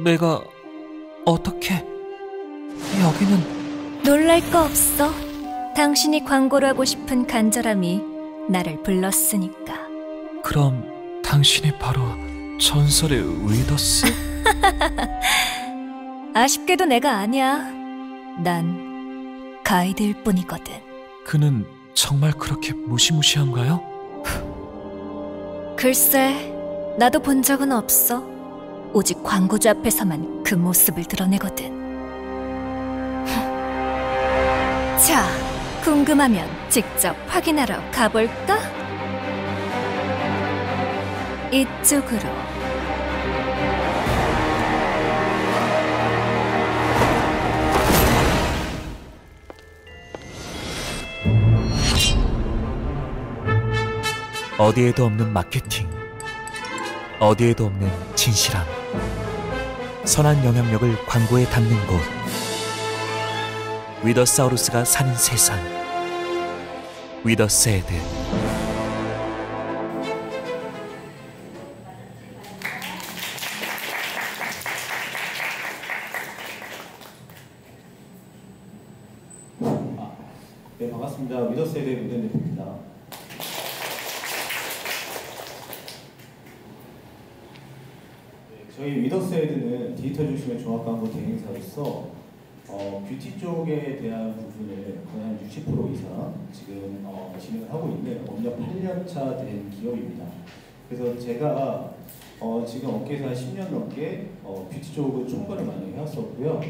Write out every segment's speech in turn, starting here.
내가 어떻게 여기는... 놀랄 거 없어. 당신이 광고를 하고 싶은 간절함이 나를 불렀으니까. 그럼 당신이 바로 전설의 위더스? 아쉽게도 내가 아니야. 난 가이드일 뿐이거든. 그는 정말 그렇게 무시무시한가요? 글쎄, 나도 본 적은 없어. 오직 광고주 앞에서만 그 모습을 드러내거든. 자, 궁금하면 직접 확인하러 가볼까? 이쪽으로. 어디에도 없는 마케팅, 어디에도 없는 진실함, 선한 영향력을 광고에 담는 곳, 위더사우루스가 사는 세상, 위더스헤드. 네, 반갑습니다. 위더스헤드 윤현 대표입니다. 저희 위더스헤드는 디지털 중심의 종합광고 대행사로서 뷰티 쪽에 대한 부분을 거의 한 60% 이상 지금 진행을 하고 있는 업력 8년차 된 기업입니다. 그래서 제가 지금 업계에서 한 10년 넘게 뷰티 쪽을 총괄을 많이 해왔었고요.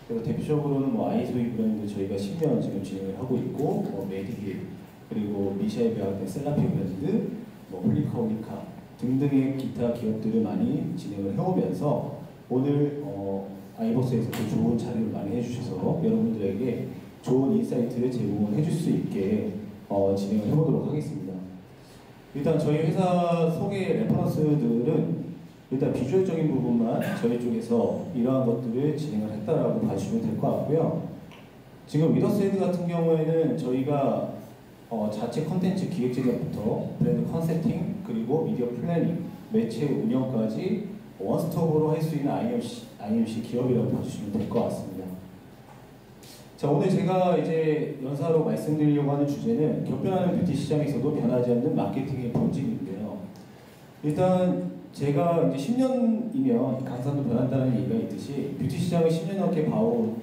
그래서 대표적으로는 아이소이 브랜드 저희가 10년 지금 진행을 하고 있고, 메디힐, 그리고 미샤엘 베아테 셀라피 브랜드, 홀리카홀리카 등등의 기타 기업들을 많이 진행을 해오면서 오늘 아이버스에서도 좋은 자료를 많이 해주셔서 여러분들에게 좋은 인사이트를 제공을 해줄 수 있게 진행을 해보도록 하겠습니다. 일단 저희 회사 소개 레퍼런스들은 일단 비주얼적인 부분만 저희 쪽에서 이러한 것들을 진행을 했다라고 봐주시면 될 것 같고요. 지금 위더스헤드 같은 경우에는 저희가 자체 컨텐츠 기획 제작부터 브랜드 컨셉팅, 그리고 미디어 플래닝, 매체 운영까지 원스톱으로 할 수 있는 IMC 기업이라고 봐주시면 될 것 같습니다. 자, 오늘 제가 이제 연사로 말씀드리려고 하는 주제는 격변하는 뷰티 시장에서도 변하지 않는 마케팅의 본질인데요. 일단 제가 이제 10년이면 강산도 변한다는 얘기가 있듯이 뷰티 시장을 10년 넘게 봐온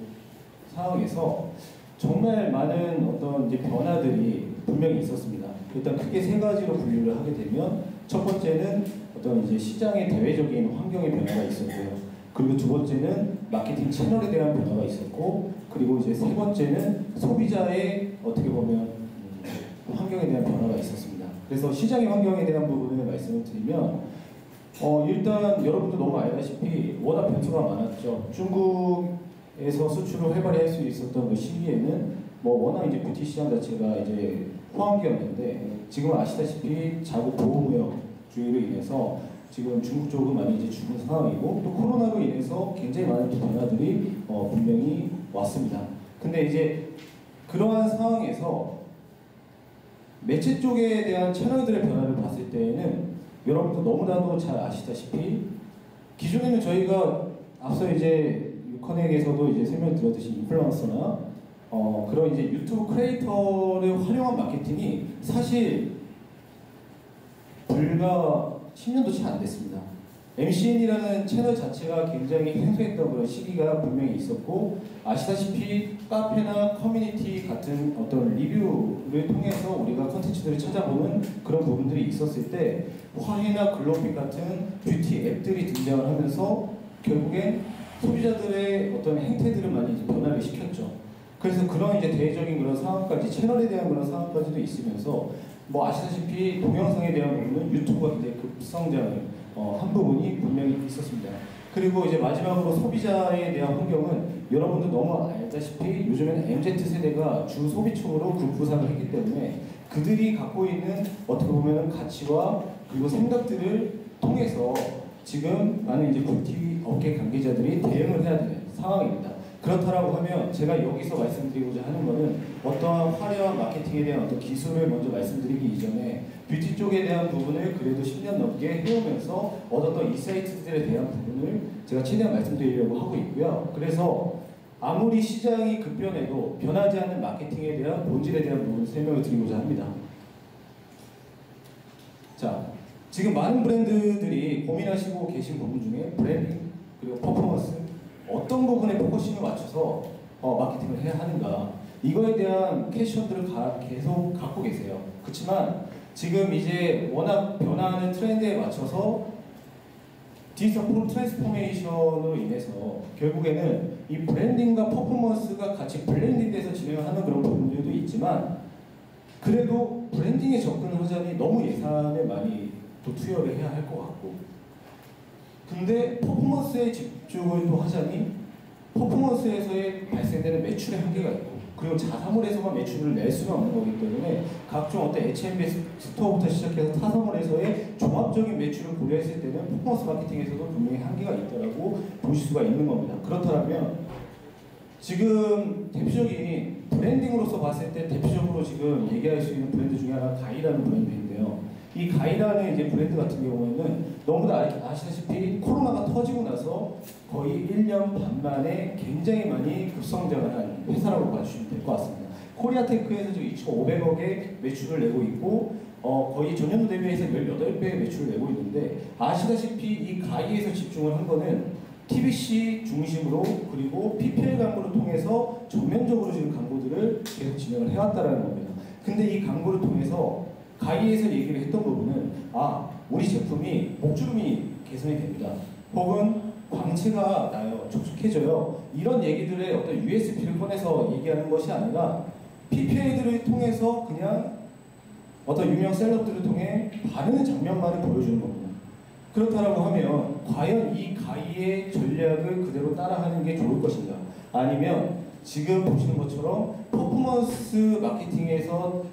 상황에서 정말 많은 어떤 이제 변화들이 분명히 있었습니다. 일단 크게 세 가지로 분류를 하게 되면 첫 번째는 어떤 이제 시장의 대외적인 환경의 변화가 있었고요. 그리고 두 번째는 마케팅 채널에 대한 변화가 있었고, 그리고 이제 세 번째는 소비자의 어떻게 보면 환경에 대한 변화가 있었습니다. 그래서 시장의 환경에 대한 부분을 말씀을 드리면 일단 여러분도 너무 알다시피 워낙 변수가 많았죠. 중국에서 수출을 활발히 할 수 있었던 그 시기에는 워낙 이제 뷰티 시장 자체가 이제 호황기였는데 지금 아시다시피 자국 보호무역주의로 인해서 지금 중국 쪽은 많이 이제 죽은 상황이고, 또 코로나로 인해서 굉장히 많은 변화들이 분명히 왔습니다. 근데 이제 그러한 상황에서 매체 쪽에 대한 채널들의 변화를 봤을 때에는 여러분도 너무나도 잘 아시다시피 기존에는 저희가 앞서 이제 커넥에서도 이제 설명드렸듯이 인플루언서나 그런 이제 유튜브 크리에이터를 활용한 마케팅이 사실 불과 10년도 채 안 됐습니다. MCN이라는 채널 자체가 굉장히 생소했던 그런 시기가 분명히 있었고, 아시다시피 카페나 커뮤니티 같은 어떤 리뷰를 통해서 우리가 컨텐츠들을 찾아보는 그런 부분들이 있었을 때 화해나 글로핑 같은 뷰티 앱들이 등장을 하면서 결국엔 소비자들의 어떤 행태들을 많이 이제 변화를 시켰죠. 그래서 그런 이제 대외적인 그런 상황까지, 채널에 대한 그런 상황까지도 있으면서 아시다시피 동영상에 대한 부분은 유튜브가 굉장히 급성장을 한 부분이 분명히 있었습니다. 그리고 이제 마지막으로 소비자에 대한 환경은 여러분도 너무 알다시피 요즘에는 MZ세대가 주 소비층으로 급부상을 했기 때문에 그들이 갖고 있는 어떻게 보면 가치와 그리고 생각들을 통해서 지금 많은 이제 뷰티 업계 관계자들이 대응을 해야 되는 상황입니다. 그렇다라고 하면 제가 여기서 말씀드리고자 하는 거는 어떠한 화려한 마케팅에 대한 어떤 기술을 먼저 말씀드리기 이전에 뷰티 쪽에 대한 부분을 그래도 10년 넘게 해오면서 얻었던 인사이트들에 대한 부분을 제가 최대한 말씀드리려고 하고 있고요. 그래서 아무리 시장이 급변해도 변하지 않는 마케팅에 대한 본질에 대한 부분을 설명을 드리고자 합니다. 자, 지금 많은 브랜드들이 고민하시고 계신 부분 중에 브랜딩 그리고 퍼포먼스 어떤 부분에 포커싱을 맞춰서 마케팅을 해야 하는가 이거에 대한 퀘스천들을 계속 갖고 계세요. 그렇지만 지금 이제 워낙 변화하는 트렌드에 맞춰서 디지털 트랜스포메이션으로 인해서 결국에는 이 브랜딩과 퍼포먼스가 같이 블렌딩돼서 진행을 하는 그런 부분들도 있지만 그래도 브랜딩에 접근을 하자니 너무 예산을 많이 또 투여를 해야 할 것 같고 근데 퍼포먼스에 집중을 또 하자니 퍼포먼스에서의 발생되는 매출의 한계가 있고 그리고 자사몰에서만 매출을 낼 수가 없는 거기 때문에 각종 어떤 H&M 스토어부터 시작해서 타사몰에서의 종합적인 매출을 고려했을 때는 퍼포먼스 마케팅에서도 분명히 한계가 있다고 보실 수가 있는 겁니다. 그렇다면 지금 대표적인 브랜딩으로서 봤을 때 대표적으로 지금 얘기할 수 있는 브랜드 중에 하나가 가이라는 브랜드인데요. 이 가이라는 이제 브랜드 같은 경우에는 너무도 아시다시피 코로나가 터지고 나서 거의 1년 반 만에 굉장히 많이 급성장을 한 회사라고 봐주시면 될 것 같습니다. 코리아테크에서 지금 2,500억의 매출을 내고 있고 거의 전년도 대비해서 18배의 매출을 내고 있는데 아시다시피 이 가이에서 집중을 한 거는 TBC 중심으로 그리고 PPL 광고를 통해서 전면적으로 지금 광고들을 계속 진행을 해왔다는 겁니다. 근데 이 광고를 통해서 가이에서 얘기를 했던 부분은 우리 제품이 목주름이 개선이 됩니다. 혹은 광채가 나요. 촉촉해져요. 이런 얘기들의 어떤 USP를 꺼내서 얘기하는 것이 아니라 PPL들을 통해서 그냥 어떤 유명 셀럽들을 통해 바르는 장면만을 보여주는 겁니다. 그렇다라고 하면 과연 이 가이의 전략을 그대로 따라하는 게 좋을 것인가? 아니면 지금 보시는 것처럼 퍼포먼스 마케팅에서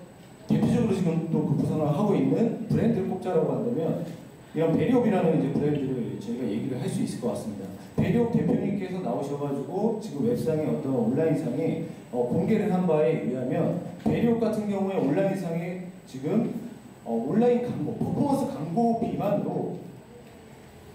대표적으로 지금 또 그 부상을 하고 있는 브랜드를 꼽자라고 한다면 이런 베리옵이라는 이제 브랜드를 저희가 얘기를 할 수 있을 것 같습니다. 베리옵 대표님께서 나오셔가지고 지금 웹상의 어떤 온라인상에 공개를 한 바에 의하면 베리옵 같은 경우에 온라인상에 지금 온라인 광고, 퍼포먼스 광고 비만으로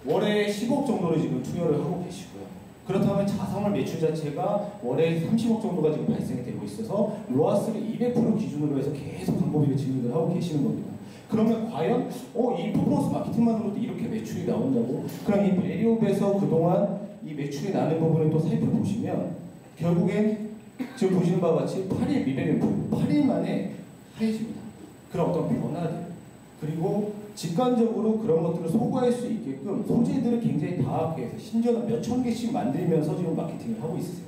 월에 10억 정도를 지금 투여를 하고 계시고요. 그렇다면 자사몰 매출 자체가 월에 30억 정도가 지금 발생이 되고 있어서 로아스를 200% 기준으로 해서 계속 광고비를 진행을 하고 계시는 겁니다. 그러면 과연 이 퍼포먼스 마케팅만으로도 이렇게 매출이 나온다고? 그럼 이 베리옵에서 그동안 이 매출이 나는 부분을 또 살펴보시면 결국엔 지금 보시는 바와 같이 8일 미래는 8일 만에 하얘집니다. 그런 어떤 변화들 그리고 직관적으로 그런 것들을 소구할 수 있게끔 소재들을 굉장히 다학해서 심지어는 몇천 개씩 만들면서 지금 마케팅을 하고 있으세요.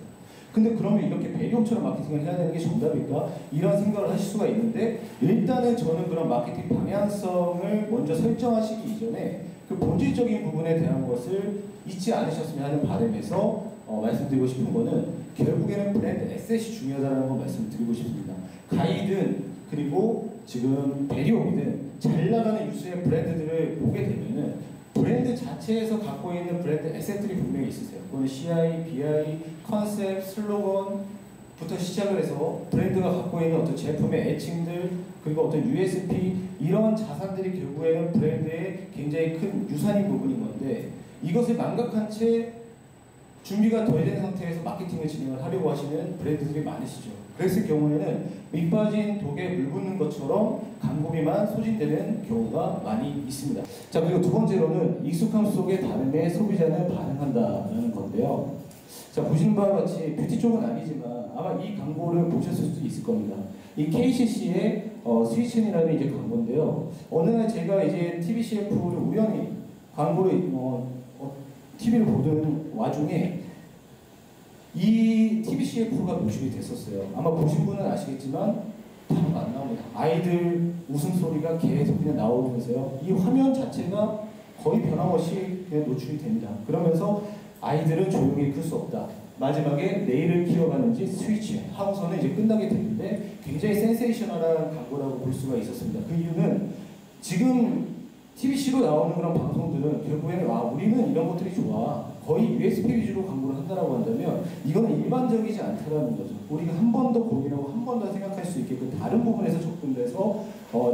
근데 그러면 이렇게 베리옵처럼 마케팅을 해야 되는 게 정답일까? 이런 생각을 하실 수가 있는데 일단은 저는 그런 마케팅 방향성을 먼저 설정하시기 이전에 그 본질적인 부분에 대한 것을 잊지 않으셨으면 하는 바람에서 말씀드리고 싶은 거는 결국에는 브랜드 에셋이 중요하다는 거 말씀드리고 싶습니다. 가이든 그리고 지금 베리옵이든 잘 나가는 유수의 브랜드들을 보게 되면은 브랜드 자체에서 갖고 있는 브랜드 에셋들이 분명히 있으세요. 그거는 CI, BI, 컨셉, 슬로건부터 시작을 해서 브랜드가 갖고 있는 어떤 제품의 애칭들 그리고 어떤 USP 이런 자산들이 결국에는 브랜드의 굉장히 큰 유산인 부분인 건데 이것을 망각한 채 준비가 덜 된 상태에서 마케팅을 진행을 하려고 하시는 브랜드들이 많으시죠. 그랬을 경우에는 밑 빠진 독에 물 붓는 것처럼 광고비만 소진되는 경우가 많이 있습니다. 자, 그리고 두 번째로는 익숙함 속의 다름에 소비자는 반응한다라는 건데요. 자, 보시는 바와 같이 뷰티 쪽은 아니지만 아마 이 광고를 보셨을 수도 있을 겁니다. 이 KCC의 스위첸이라는 이제 광고인데요. 어느 날 제가 이제 TBCF를 우연히 광고를 TV를 보던 와중에 이 TBCF가 노출이 됐었어요. 아마 보신 분은 아시겠지만 다른 안 나옵니다. 아이들 웃음소리가 계속 그냥 나오면서요. 이 화면 자체가 거의 변함없이 그냥 노출이 됩니다. 그러면서 아이들은 조용히 클 수 없다. 마지막에 내일을 키워가는지 스위치 하고서는 이제 끝나게 되는데 굉장히 센세이셔널한 광고라고 볼 수가 있었습니다. 그 이유는 지금 TBC로 나오는 그런 방송들은 결국에는 우리는 이런 것들이 좋아. 거의 USP 위주로 광고를 한다라고 한다면 이거는 일반적이지 않다라는 거죠. 우리가 한 번 더 고민하고 한 번 더 생각할 수 있게끔 다른 부분에서 접근돼서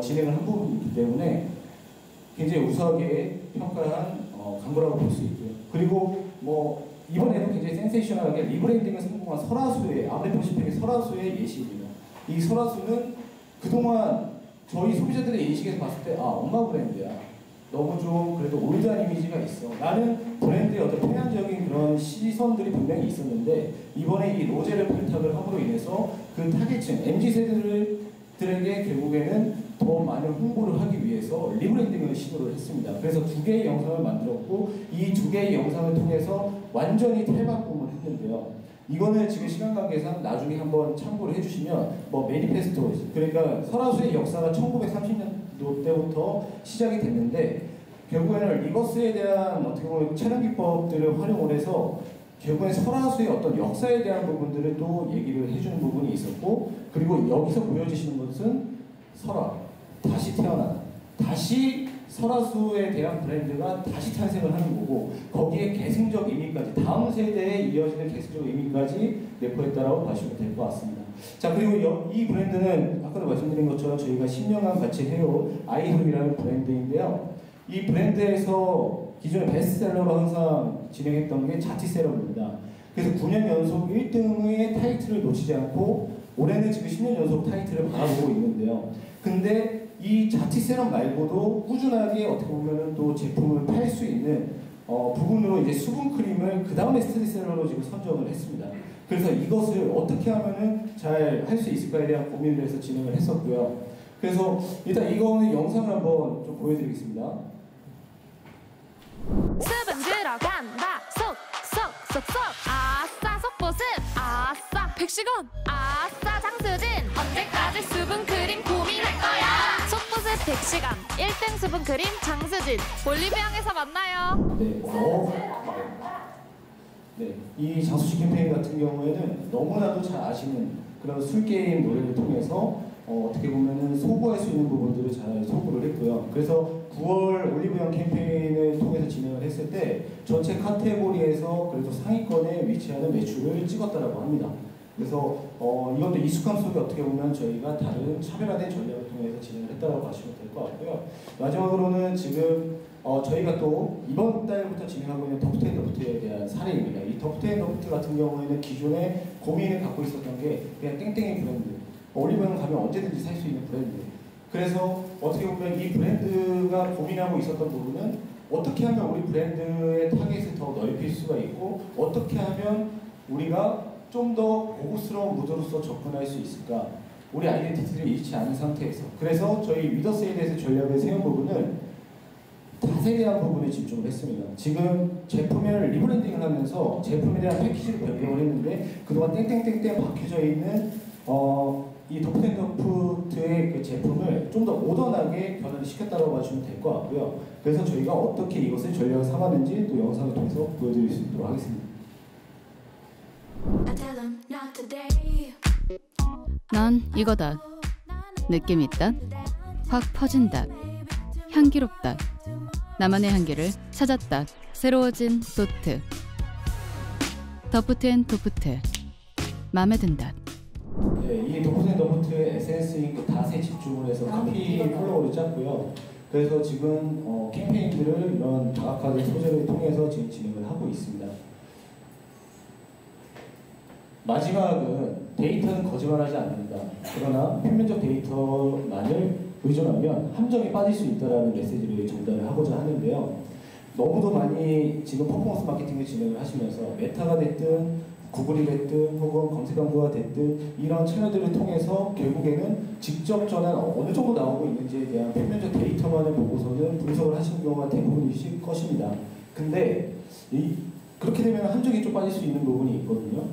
진행을 한 부분이 있기 때문에 굉장히 우수하게 평가한 광고라고 볼 수 있고요. 그리고 뭐 이번에도 굉장히 센세이셔널하게 리브랜딩을 성공한 설화수의 아브레포시팩의 설화수의 예시입니다. 이 설화수는 그동안 저희 소비자들의 인식에서 봤을 때 엄마 브랜드야. 너무 좀 그래도 올드한 이미지가 있어. 라는 브랜드의 어떤 편향적인 그런 시선들이 분명히 있었는데 이번에 이 로제를 발탁을 함으로 인해서 그 타겟층 MZ세대들에게 결국에는 더 많은 홍보를 하기 위해서 리브랜딩을 시도를 했습니다. 그래서 2개의 영상을 만들었고 이 2개의 영상을 통해서 완전히 탈바꿈을 했는데요. 이거는 지금 시간 관계상 나중에 한번 참고를 해주시면 뭐 매니페스토, 그러니까 설화수의 역사가 1930년도 때부터 시작이 됐는데 결국에는 리버스에 대한 어떻게 보면 촬영 기법들을 활용을 해서 결국엔 설화수의 어떤 역사에 대한 부분들을 또 얘기를 해주는 부분이 있었고 그리고 여기서 보여주시는 것은 설화, 다시 태어난, 다시 설화수에 대한 브랜드가 다시 탄생을 하는 거고 거기에 계승적 의미까지 다음 세대에 이어지는 계승적 의미까지 내포했다라고 보시면 될 것 같습니다. 자 그리고 이 브랜드는 아까도 말씀드린 것처럼 저희가 10년간 같이 해온 아이돌이라는 브랜드인데요. 이 브랜드에서 기존에 베스트셀러로 항상 진행했던 게 자티세럼입니다. 그래서 9년 연속 1등의 타이틀을 놓치지 않고 올해는 지금 10년 연속 타이틀을 바라보고 있는데요. 근데 이 자티세럼 말고도 꾸준하게 어떻게 보면은 또 제품을 팔 수 있는 부분으로 이제 수분크림을 그 다음에 스테디셀러로 지금 선정을 했습니다. 그래서 이것을 어떻게 하면은 잘 할 수 있을까에 대한 고민을 해서 진행을 했었고요. 그래서 일단 이거는 영상을 한번 좀 보여드리겠습니다. 수분 들어간다 쏙쏙쏙쏙 아싸 속보습 아싸 100시간 아싸 장수진 언제까지 수분크림 고민할 거야 속보습 100시간 1등 수분크림 장수진 올리브영에서 만나요. 네, 이 장수진 캠페인 같은 경우에는 너무나도 잘 아시는 그런 술게임 노래를 통해서 어떻게 보면은 소구할 수 있는 부분들을 잘 소구를 했고요. 그래서 9월 올리브영 캠페인을 통해서 진행을 했을 때 전체 카테고리에서 그래도 상위권에 위치하는 매출을 찍었다라고 합니다. 그래서 이것도 익숙함 속에 어떻게 보면 저희가 다른 차별화된 전략을 통해서 진행을 했다고 보시면 될 것 같고요. 마지막으로는 지금 저희가 또 이번 달부터 진행하고 있는 더프텐 더프트에 대한 사례입니다. 이 더프텐 더프트 같은 경우에는 기존에 고민을 갖고 있었던 게 그냥 땡땡이 브랜드, 올리브영 가면 언제든지 살 수 있는 브랜드. 그래서 어떻게 보면 이 브랜드가 고민하고 있었던 부분은 어떻게 하면 우리 브랜드의 타겟을 더 넓힐 수가 있고 어떻게 하면 우리가 좀 더 고급스러운 무드로서 접근할 수 있을까? 우리 아이덴티티를 잃지 않은 상태에서. 그래서 저희 위더스에 대해서 전략을 세운 부분은 닷에 대한 부분에 집중을 했습니다. 지금 제품을 리브랜딩을 하면서 제품에 대한 패키지를 변경을 했는데 그동안 땡땡땡땡 박혀져 있는 이 더프텐 더프트의 그 제품을 좀 더 모던하게 변화를 시켰다고 봐주시면 될 것 같고요. 그래서 저희가 어떻게 이것을 전략을 삼았는지 또 영상을 통해서 보여드릴 수 있도록 하겠습니다. 난 이거다. 느낌 있다. 확 퍼진다. 향기롭다. 나만의 향기를 찾았다. 새로워진 도트. 더프트&도프트. 맘에 든다. 네, 이 더프텐 더프트의 에센스인 그 닷에 집중을 해서 커피 플로우를 짰고요. 그래서 지금 캠페인들을 이런 다각화된 소재를 통해서 지금 진행을 하고 있습니다. 마지막은 데이터는 거짓말하지 않는다. 그러나 표면적 데이터만을 의존하면 함정에 빠질 수 있다는 메시지를 전달을 하고자 하는데요. 너무도 많이 지금 퍼포먼스 마케팅을 진행을 하시면서 메타가 됐든 구글이 됐든 혹은 검색 광고가 됐든 이런 채널들을 통해서 결국에는 직접 전환 어느 정도 나오고 있는지에 대한 표면적 데이터만을 보고서는 분석을 하시는 경우가 대부분이실 것입니다. 근데 그렇게 되면 함정에 좀 빠질 수 있는 부분이 있거든요.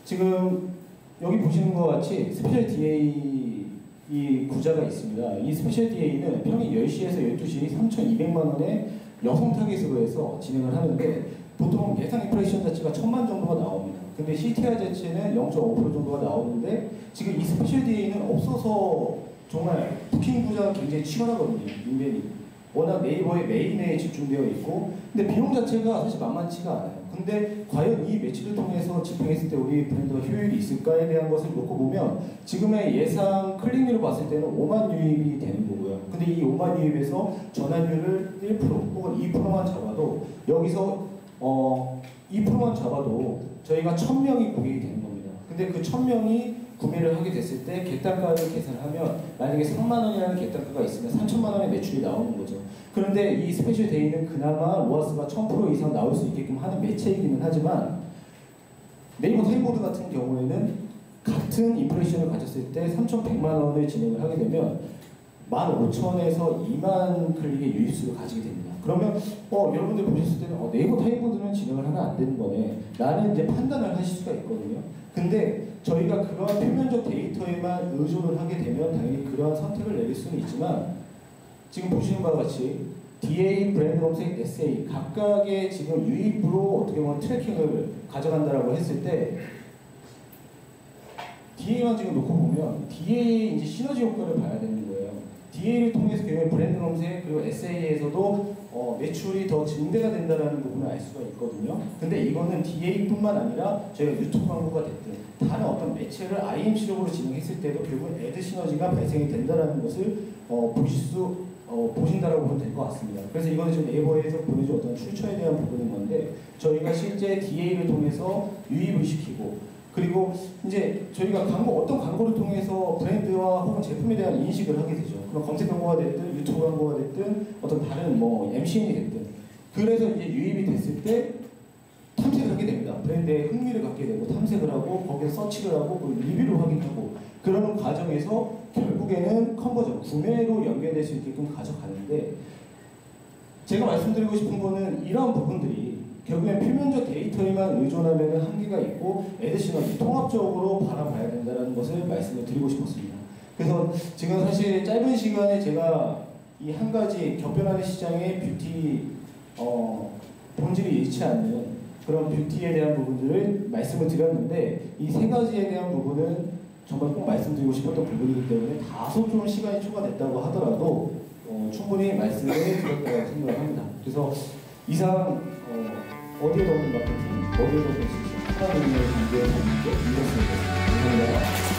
지금 여기 보시는 것 같이 스페셜 DA 이 구자가 있습니다. 이 스페셜 DA는 평일 10시에서 12시 3,200만 원의 여성 타깃으로 해서 진행을 하는데 보통 예상 인프레션 자체가 1,000만 정도가 나옵니다. 근데 CTR 자체는 0.5% 정도가 나오는데 지금 이 스페셜 DA는 없어서 정말 부킹 구자가 굉장히 치열하거든요. 인벤이. 워낙 네이버의 메인에 집중되어 있고, 근데 비용 자체가 사실 만만치가 않아요. 근데 과연 이 매출을 통해서 집행했을 때 우리 브랜드가 효율이 있을까에 대한 것을 놓고 보면 지금의 예상 클릭률을 봤을 때는 5만 유입이 되는 거고요. 근데 이 5만 유입에서 전환율을 1% 혹은 2%만 잡아도 여기서 2%만 잡아도 저희가 1000명이 고객이 되는 겁니다. 근데 그 1000명이 구매를 하게 됐을 때 객단가를 계산하면 만약에 3만 원이라는 객단가가 있으면 3천만 원의 매출이 나오는 거죠. 그런데 이 스페셜 데이는 그나마 로아스가 1000% 이상 나올 수 있게끔 하는 매체이기는 하지만 네이버 타임보드 같은 경우에는 같은 인프레션을 가졌을 때 3,100만 원을 진행을 하게 되면 15,000에서 2만 클릭의 유입수를 가지게 됩니다. 그러면 여러분들 보셨을 때는 네이버 타임보드는 진행을 하면 안 되는 거네 라는 이제 판단을 하실 수가 있거든요. 근데 저희가 그러한 표면적 데이터에만 의존을 하게 되면 당연히 그러한 선택을 내릴 수는 있지만 지금 보시는 바와 같이 DA, 브랜드 검색, SA 각각의 지금 유입으로 어떻게 보면 트래킹을 가져간다라고 했을 때 DA만 지금 놓고 보면 DA의 이제 시너지 효과를 봐야 되는 거예요. DA를 통해서 결국에 브랜드 검색 그리고 SA에서도 매출이 더 증대가 된다는 부분을 알 수가 있거든요. 근데 이거는 DA뿐만 아니라 저희가 유튜브 광고가 됐든 다른 어떤 매체를 IMC적으로 진행했을 때도 결국 애드 시너지가 발생이 된다는 것을 보신다라고 보면 될 것 같습니다. 그래서 이거는 지금 네이버에서 보여준 어떤 출처에 대한 부분인 건데 저희가 실제 DA를 통해서 유입을 시키고 그리고 이제 저희가 어떤 광고를 통해서 브랜드와 혹은 제품에 대한 인식을 하게 되죠. 그럼 검색 광고가 됐든 유튜브 광고가 됐든 어떤 다른 MCN이 됐든 그래서 이제 유입이 됐을 때 탐색을 하게 됩니다. 브랜드에 흥미를 갖게 되고 탐색을 하고 거기서 서치를 하고 리뷰를 확인하고 그러는 과정에서 결국에는 컨버전, 구매로 연결될 수 있게끔 가져가는데 제가 말씀드리고 싶은 거는 이러한 부분들이 결국엔 표면적 데이터에만 의존하면 한계가 있고 애드 시너지 통합적으로 바라봐야 된다는 것을 말씀을 드리고 싶었습니다. 그래서 지금 사실 짧은 시간에 제가 이 한 가지 격변하는 시장의 뷰티 본질이 잃지 않는 그런 뷰티에 대한 부분들을 말씀을 드렸는데 이 세 가지에 대한 부분은 정말 꼭 말씀드리고 싶었던 부분이기 때문에 다소 좀 시간이 초과됐다고 하더라도 충분히 말씀을 드렸다고 생각을 합니다. 그래서 이상 어디에도 없는 마케팅, 어디에도 없는 시장, 하나님의 관계에 담긴 게 이렇습니다. 감사합니다.